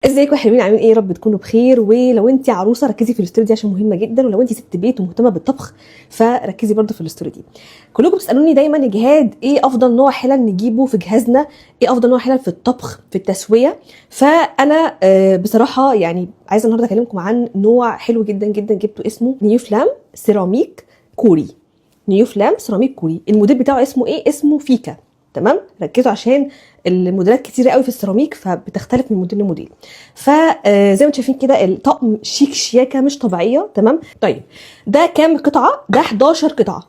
ازيكم يا حلوين، عاملين ايه؟ يا رب تكونوا بخير. ولو انت عروسه ركزي في الستوري دي عشان مهمه جدا، ولو انت ست بيت ومهتمه بالطبخ فركزي برضو في الستوري دي. كلكم بتسالوني دايما يا جهاد ايه افضل نوع حلل نجيبه في جهازنا، ايه افضل نوع حلل في الطبخ في التسويه. فانا بصراحه يعني عايزه النهارده اكلمكم عن نوع حلو جدا جدا جبته، اسمه نيو فلام سيراميك كوري. نيو فلام سيراميك كوري، الموديل بتاعه اسمه ايه؟ اسمه فيكا. تمام، ركزوا عشان الموديلات كتيره قوي في السيراميك فبتختلف من موديل لموديل. فزي ما انتم شايفين كده الطقم شيك شياكه مش طبيعيه. تمام، طيب ده كام قطعه؟ ده 11 قطعه.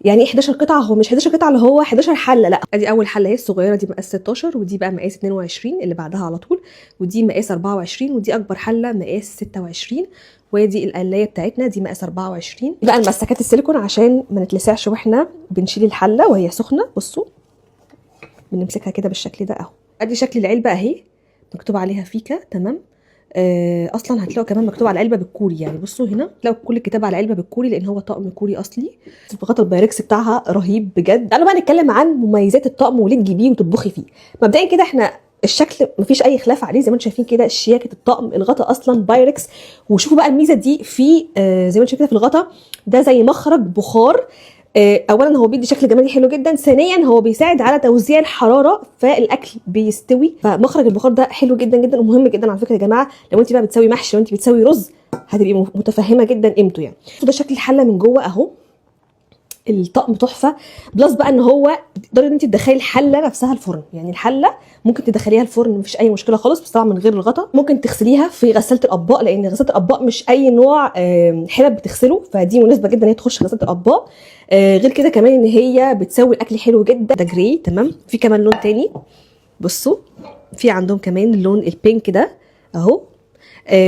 يعني ايه 11 قطعه؟ هو مش 11 قطعه اللي هو 11 حله، لا. ادي اول حله اهي الصغيره دي مقاس 16، ودي بقى مقاس 22 اللي بعدها على طول، ودي مقاس 24، ودي اكبر حله مقاس 26، ودي القلايه بتاعتنا دي مقاس 24. بقى المسكات السيليكون عشان ما نتلسعش واحنا بنشيل الحله وهي سخنه. بصوا بنمسكها كده بالشكل ده اهو. ادي شكل العلبه اهي، مكتوب عليها فيكا. تمام، اصلا هتلاقوا كمان مكتوب على العلبه بالكوري. يعني بصوا هنا تلاقوا كل الكتاب على العلبه بالكوري لان هو طقم كوري اصلي. الغطا البايركس بتاعها رهيب بجد. تعالوا بقى نتكلم عن مميزات الطقم وليه تجيبيه وتطبخي فيه. مبدئيا كده احنا الشكل مفيش اي خلاف عليه، زي ما انتم شايفين كده شياكه الطقم. الغطا اصلا بايركس، وشوفوا بقى الميزه دي في زي ما انتم شايفين كده في الغطا ده زي مخرج بخار. اولا هو بيدي شكل جمالي حلو جدا، ثانيا هو بيساعد على توزيع الحراره فالاكل بيستوي. فمخرج البخار ده حلو جدا جدا ومهم جدا على فكره يا جماعه. لو انت بقى بتسوي محشي، لو انت بتسوي رز هتبقي متفهمه جدا قيمته. يعني ده شكل الحله من جوه اهو، الطقم تحفه. بلس بقى ان هو تقدري ان انت تدخلي الحله نفسها الفرن. يعني الحله ممكن تدخليها الفرن مفيش اي مشكله خالص، بس طبعا من غير الغطا. ممكن تغسليها في غساله الاطباق لان غساله الاطباق مش اي نوع حلل بتغسله، فدي مناسبه جدا ان هي تخش غساله الاطباق. غير كده كمان ان هي بتسوي الاكل حلو جدا. ده جراي. تمام، في كمان لون تاني بصوا، في عندهم كمان اللون البينك ده اهو.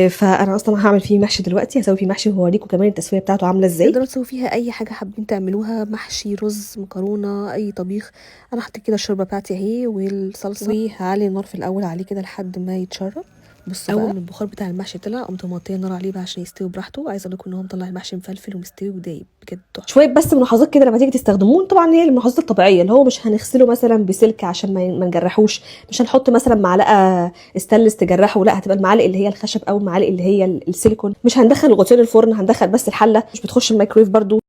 فانا اصلا هعمل فيه محشي دلوقتي، هسوي فيه محشي وهوريكم كمان التسويه بتاعته عامله ازاي. تقدروا تسووا فيها اي حاجه حابين تعملوها، محشي، رز، مكرونه، اي طبيخ. انا حطيت كده الشوربه بتاعتي اهي والصلصه، وهعلي النار في الاول عليه كده لحد ما يتشرب. بصوا اول ما البخار بتاع المحشي طلع قمت موطيه النار عليه بقى عشان يستوي براحته. عايزه اقول لكم ان هو مطلع المحشي مفلفل ومستوي ودايب بجد تحفه. شويه بس ملاحظات كده لما تيجي تستخدموه، طبعا هي الملاحظات الطبيعيه اللي هو مش هنغسله مثلا بسلك عشان ما نجرحوش، مش هنحط مثلا معلقه استانلس تجرحه، لا هتبقى المعالق اللي هي الخشب او المعالق اللي هي السيليكون. مش هندخل الغطيان الفرن، هندخل بس الحله، مش بتخش الميكرويف برده.